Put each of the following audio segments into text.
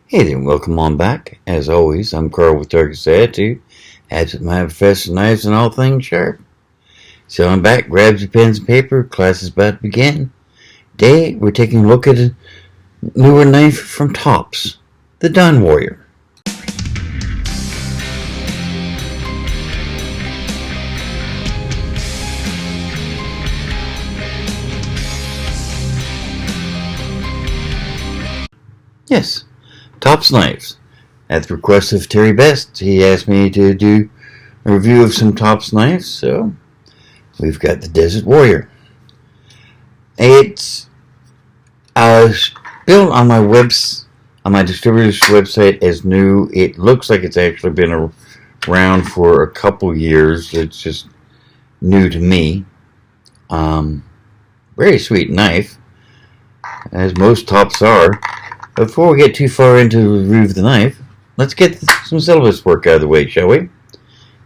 Hey there, welcome on back. As always, I'm Carl with Darkest Attitude, absent my professor knives and all things sharp. So I'm back, grab your pens and paper, class is about to begin. Today, we're taking a look at a newer knife from Tops, the Dawn Warrior. Yes, Tops Knives. At the request of Terry Best, he asked me to do a review of some Tops knives, so we've got the Desert Warrior. It's built on my distributor's website as new. It looks like it's actually been around for a couple years. It's just new to me. Very sweet knife, as most Tops are. Before we get too far into the review of the knife, let's get some syllabus work out of the way, shall we?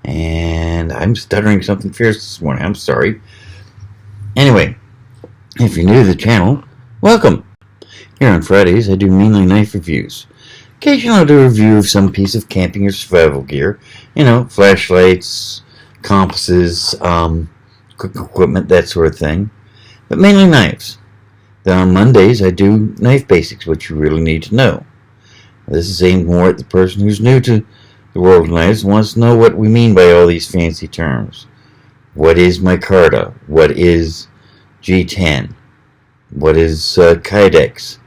And I'm stuttering something fierce this morning. I'm sorry. Anyway, if you're new to the channel, welcome. Here on Fridays, I do mainly knife reviews. Occasionally I'll do a review of some piece of camping or survival gear. You know, flashlights, compasses, cooking equipment, that sort of thing. But mainly knives. Then on Mondays, I do knife basics, which you really need to know. This is aimed more at the person who's new to the world of knives and wants to know what we mean by all these fancy terms. What is micarta? What is G10? What is kydex?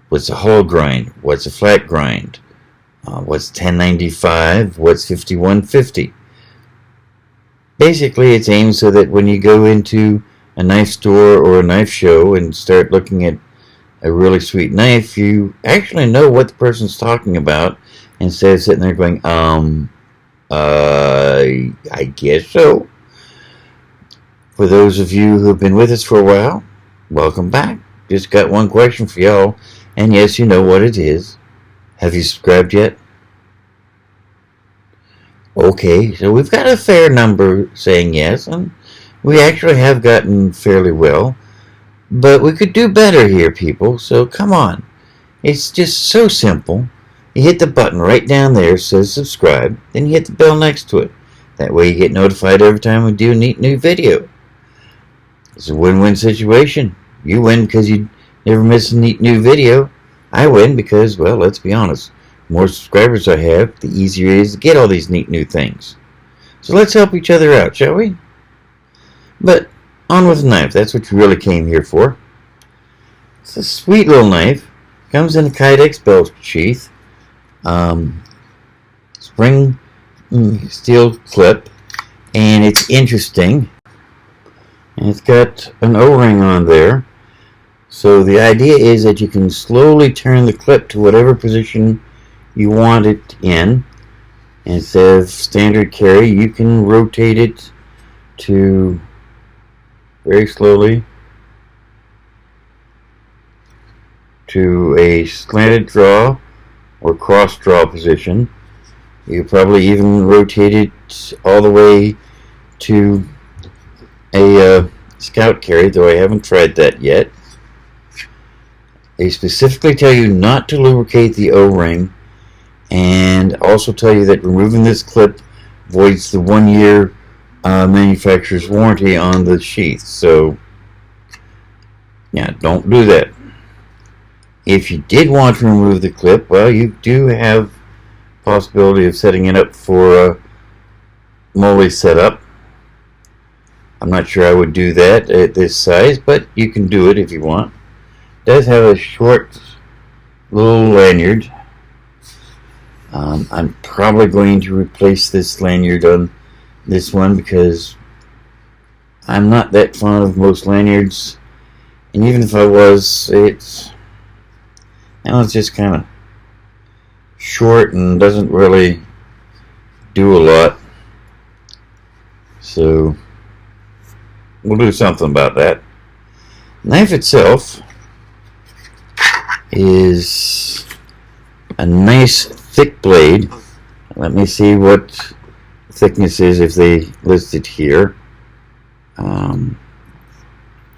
What's a hollow grind? What's a flat grind? What's 1095? What's 5150? Basically, it's aimed so that when you go into a knife store or a knife show and start looking at a really sweet knife, you actually know what the person's talking about instead of sitting there going, I guess so. For those of you who've been with us for a while, welcome back. Just got one question for y'all, and yes, you know what it is. Have you subscribed yet? Okay, so we've got a fair number saying yes, and we actually have gotten fairly well, but we could do better here, people, so come on. It's just so simple. You hit the button right down there that says subscribe, then you hit the bell next to it. That way you get notified every time we do a neat new video. It's a win-win situation. You win because you never miss a neat new video. I win because, well, let's be honest, the more subscribers I have, the easier it is to get all these neat new things. So let's help each other out, shall we? But on with the knife. That's what you really came here for. It's a sweet little knife. Comes in a kydex belt sheath. Spring steel clip. And it's interesting. And it's got an O-ring on there. So the idea is that you can slowly turn the clip to whatever position you want it in. And instead of standard carry, you can rotate it to very slowly to a slanted draw or cross draw position. You probably even rotate it all the way to a scout carry, though I haven't tried that yet. They specifically tell you not to lubricate the O-ring, and also tell you that removing this clip voids the 1-year manufacturer's warranty on the sheath. So yeah, don't do that. If you did want to remove the clip, well, you do have possibility of setting it up for a MOLLE setup. I'm not sure I would do that at this size, but you can do it if you want. It does have a short little lanyard. I'm probably going to replace this lanyard on this one because I'm not that fond of most lanyards, and even if I was, that one's just kind of short and doesn't really do a lot, so we'll do something about that. The knife itself is a nice thick blade. Let me see what thickness is if they list it here.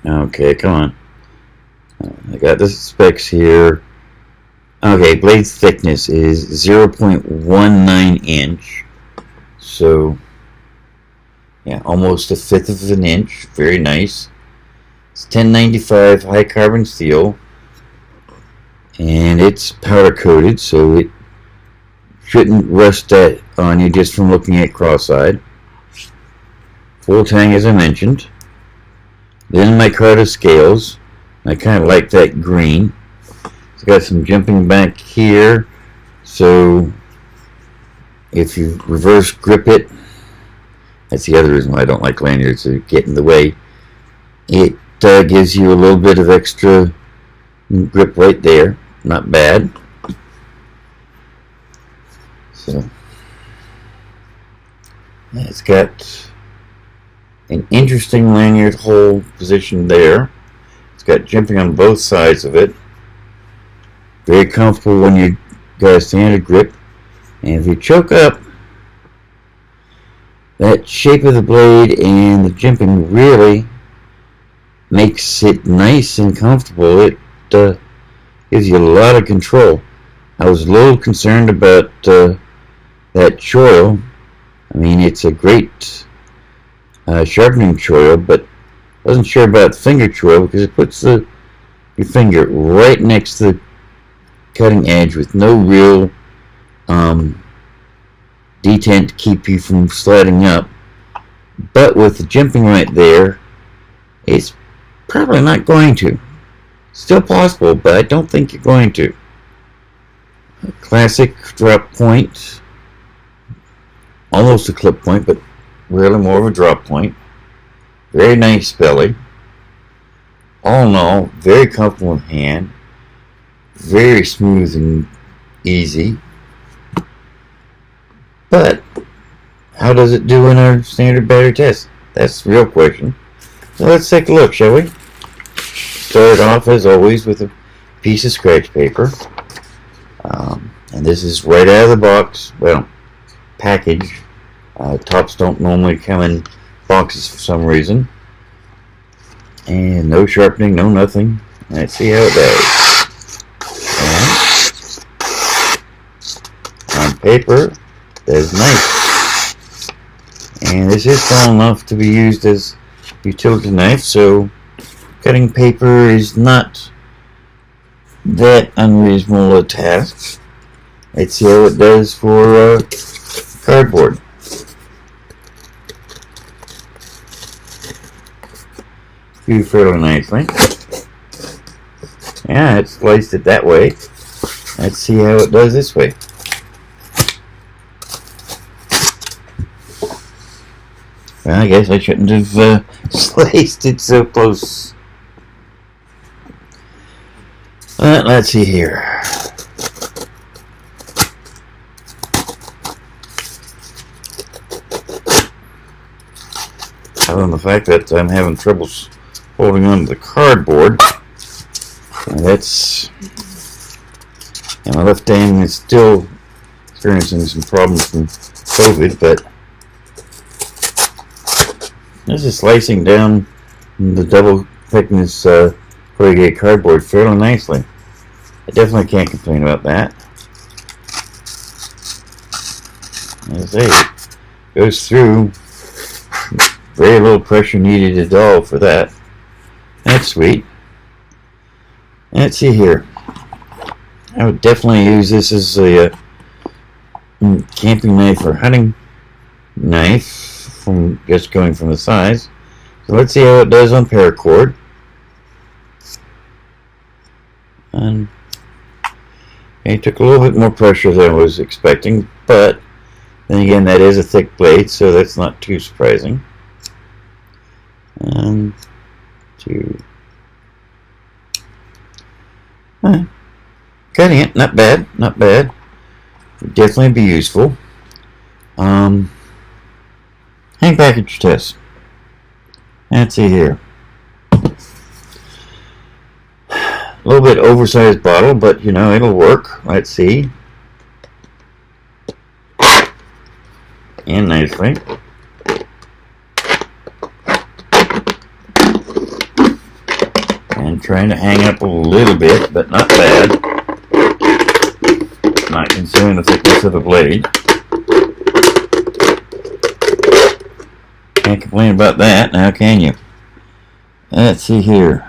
Okay, come on. I got the specs here. Okay, blade thickness is 0.19 inch. So, yeah, almost a fifth of an inch. Very nice. It's 1095 high carbon steel. And it's powder coated, so it shouldn't rust that on you just from looking at cross-eyed. Full tang, as I mentioned. Then micarta scales. I kind of like that green. It's got some jumping back here, so if you reverse grip it, that's the other reason why I don't like lanyards, to get in the way. It gives you a little bit of extra grip right there. Not bad. So it's got an interesting lanyard hole position there. It's got jumping on both sides of it. Very comfortable when you got a standard grip. And if you choke up, that shape of the blade and the jimping really makes it nice and comfortable. It gives you a lot of control. I was a little concerned about that choil. I mean, it's a great sharpening choil, but I wasn't sure about finger choil because it puts your finger right next to the cutting edge with no real detent to keep you from sliding up. But with the jimping right there, it's probably not going to. Still possible, but I don't think you're going to. Classic drop point. Almost a clip point, but really more of a drop point. Very nice belly. All in all, very comfortable in hand. Very smooth and easy. But how does it do in our standard battery test? That's the real question. So let's take a look, shall we? Start off as always with a piece of scratch paper. And this is right out of the box. Well, package. Tops don't normally come in boxes for some reason. And no sharpening, no nothing. Let's see how it does. On paper, that's nice. And this is small enough to be used as a utility knife, so cutting paper is not that unreasonable a task. Let's see how it does for cardboard. Do fairly nicely. Yeah, it sliced it that way. Let's see how it does this way. Well, I guess I shouldn't have sliced it so close. Let's see here. Other than the fact that I'm having troubles holding on to the cardboard, and my left hand is still experiencing some problems from COVID, but this is slicing down the double thickness corrugated cardboard fairly nicely. I definitely can't complain about that. As I say, it goes through. Very little pressure needed at all for that. That's sweet. Let's see here. I would definitely use this as a camping knife or hunting knife, from just going from the size. So let's see how it does on paracord. And it took a little bit more pressure than I was expecting, but then again, that is a thick blade, so that's not too surprising. Cutting it, not bad, not bad. Would definitely be useful. Hang package test. Let's see here. A little bit oversized bottle, but you know, it'll work. Let's see. And nicely. And trying to hang up a little bit, but not bad. not considering the thickness of the blade. Can't complain about that, now can you? Let's see here.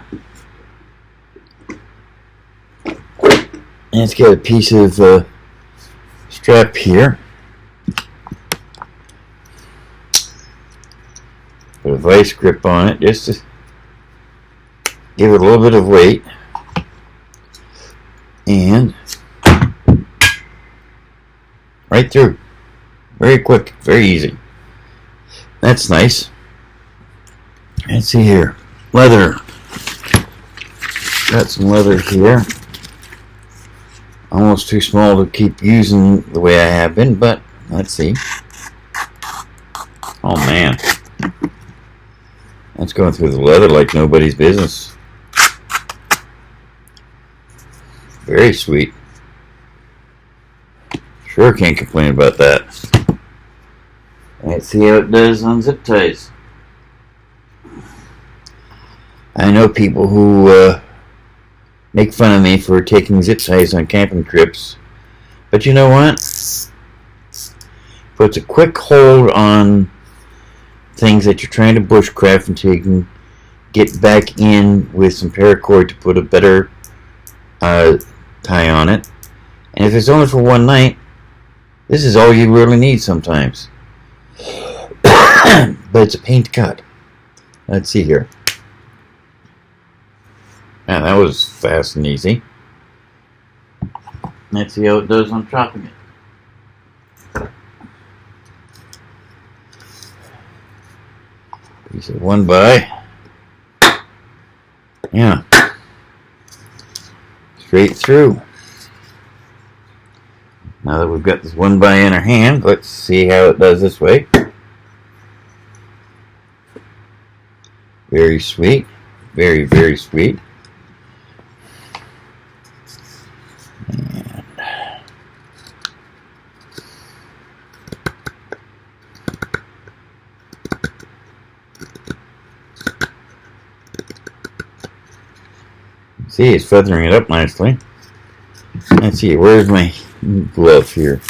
Let's get a piece of strap here. Put a vice grip on it just to give it a little bit of weight. And right through. Very quick, very easy. That's nice. Let's see here. Leather. Got some leather here. Almost too small to keep using the way I have been, but let's see. Oh man. That's going through the leather like nobody's business. Very sweet. Sure can't complain about that. Let's see how it does on zip ties. I know people who make fun of me for taking zip ties on camping trips, but you know what? Puts a quick hold on things that you're trying to bushcraft until you can get back in with some paracord to put a better tie on it. And if it's only for one night, this is all you really need sometimes. But it's a pain to cut. Let's see here. Man, that was fast and easy. Let's see how it does on chopping it. Piece of 1x. Yeah. Straight through. Now that we've got this 1x in our hand, let's see how it does this way. Very sweet. Very, very sweet. And see, it's feathering it up nicely. Let's see, where's my glove here?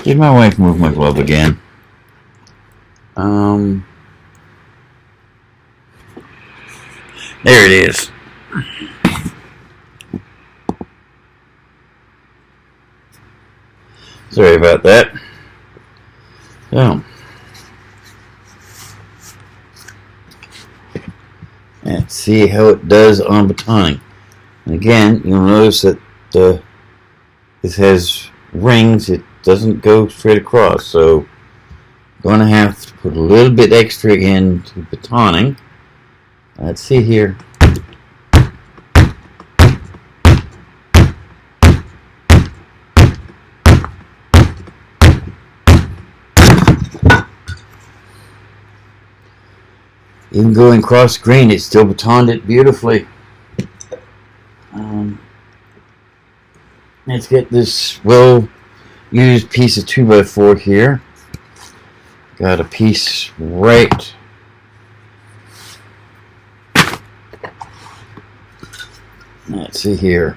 Did my wife move my glove again? There it is. Sorry about that. So, let's see how it does on batoning. And again, you'll notice that this has rings. It doesn't go straight across, so I'm going to have to put a little bit extra into batoning. Let's see here. Even going cross grain, it still batoned it beautifully. Let's get this well-used piece of 2x4 here. Got a piece right. Let's see here.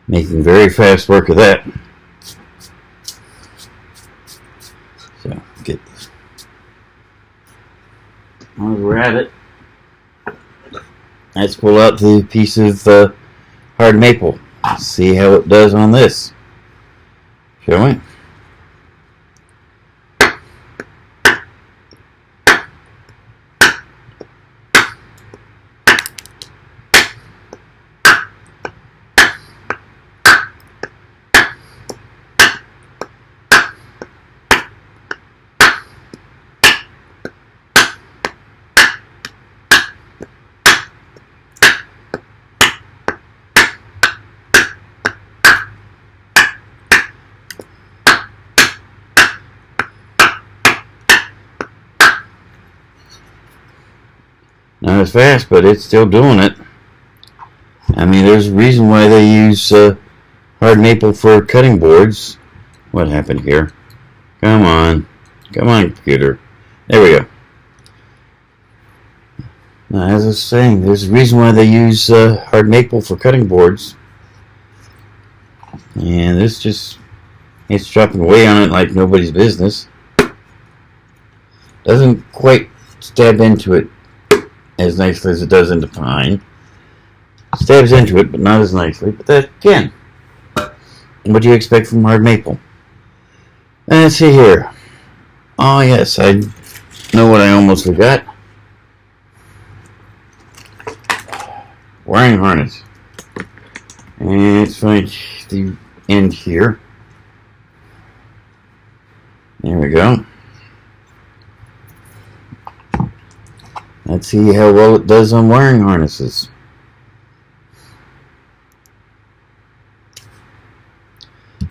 Making very fast work of that. So, get this. While we're at it, let's pull out the piece of hard maple. See how it does on this. Shall we? Not as fast, but it's still doing it. I mean, there's a reason why they use hard maple for cutting boards. What happened here? Come on, computer. There we go. Now, as I was saying, there's a reason why they use hard maple for cutting boards. And this just, it's dropping away on it like nobody's business. Doesn't quite stab into it as nicely as it does into pine. Stabs into it, but not as nicely. But that, again, what do you expect from hard maple? Let's see here. Oh, yes, I know what I almost forgot. Wiring harness. And it's right at the end here. There we go. Let's see how well it does on wiring harnesses.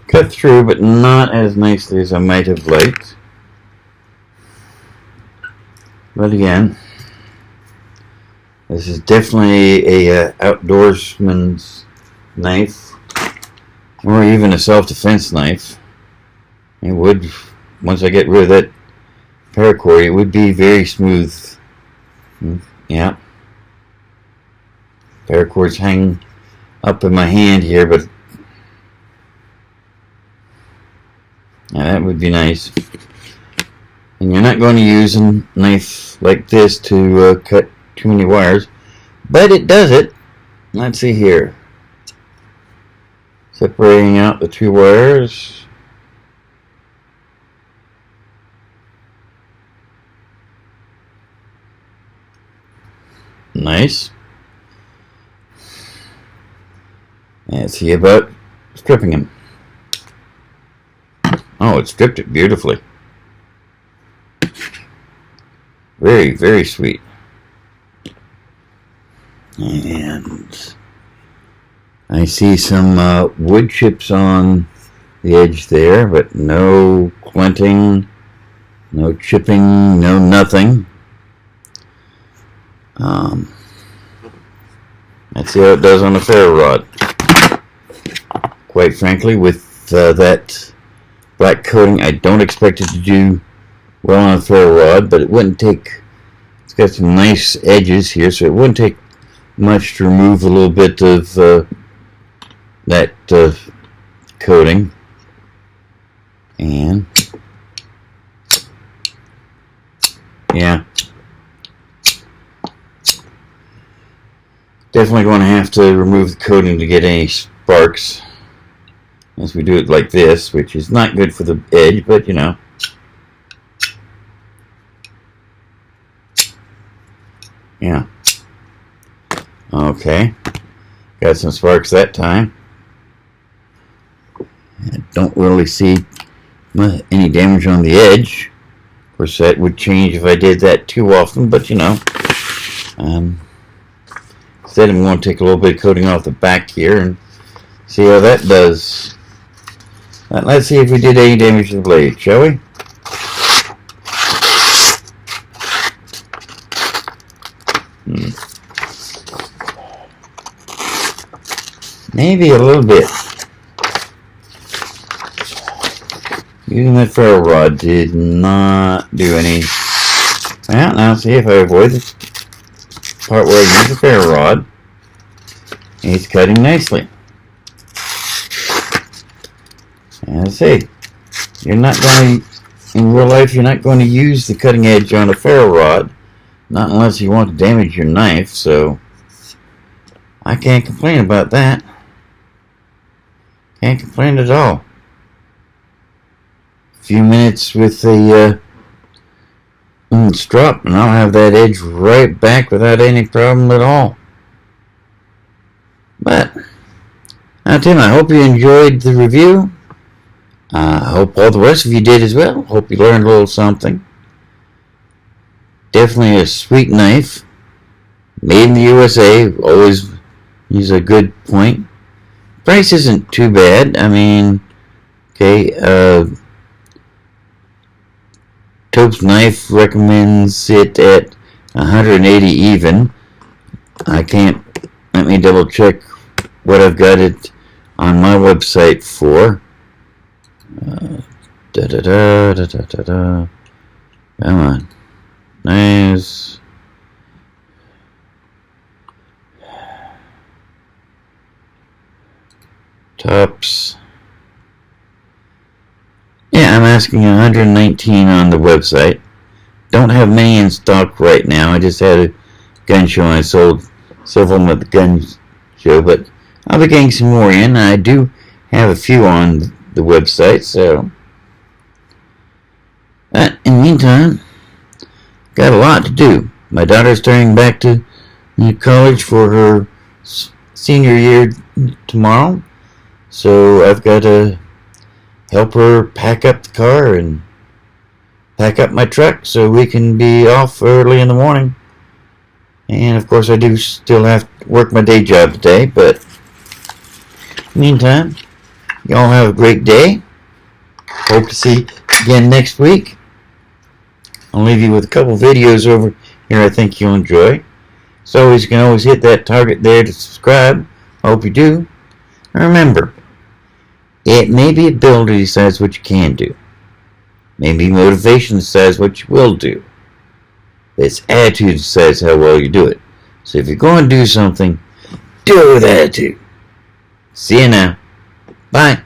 Cut through, but not as nicely as I might have liked. But again, this is definitely a outdoorsman's knife, or even a self-defense knife. It would, once I get rid of that paracord, it would be very smooth. Yeah. Paracords hang up in my hand here, but yeah, that would be nice. And you're not going to use a knife like this to cut too many wires, but it does it. Let's see here. Separating out the two wires. Nice. Let's see about stripping him. Oh, it stripped it beautifully. Very, very sweet. And I see some wood chips on the edge there, but no glinting, no chipping, no nothing. Let's see how it does on the ferro rod. Quite frankly, with that black coating, I don't expect it to do well on a ferro rod, but it wouldn't take, it's got some nice edges here, so it wouldn't take much to remove a little bit of that coating. And yeah, definitely going to have to remove the coating to get any sparks, as we do it like this, which is not good for the edge, but you know. Yeah. Okay. Got some sparks that time. I don't really see any damage on the edge. Of course, that would change if I did that too often, but you know. Instead, I'm going to take a little bit of coating off the back here and see how that does. Let's see if we did any damage to the blade, shall we? Maybe a little bit. Using that ferro rod did not do any. Well, now see if I avoid the part where I use the ferro rod. It's cutting nicely. And I say, you're not going to, in real life, you're not going to use the cutting edge on a ferro rod, not unless you want to damage your knife, so I can't complain about that. Can't complain at all. A few minutes with the strop, and I'll have that edge right back without any problem at all. But, now Tim, I hope you enjoyed the review. I hope all the rest of you did as well. Hope you learned a little something. Definitely a sweet knife. Made in the USA. Always is a good point. Price isn't too bad. I mean, okay, Tope's Knife recommends it at 180 even. I can't. Let me double check what I've got it on my website for. Come on. Nice. Tops. Yeah, I'm asking 119 on the website. Don't have many in stock right now. I just had a gun show and I sold several at the gun show, but I'll be getting some more in. I do have a few on the website, so. But in the meantime, got a lot to do. My daughter's turning back to college for her senior year tomorrow, so I've got to help her pack up the car and pack up my truck so we can be off early in the morning. And of course I do still have to work my day job today, but meantime, y'all have a great day. Hope to see you again next week. I'll leave you with a couple videos over here I think you'll enjoy. So you can always hit that target there to subscribe. Hope you do. And remember, it may be ability that decides what you can do. Maybe motivation decides what you will do. It's attitude that decides how well you do it. So if you're going to do something, do it with attitude. See you now. Bye.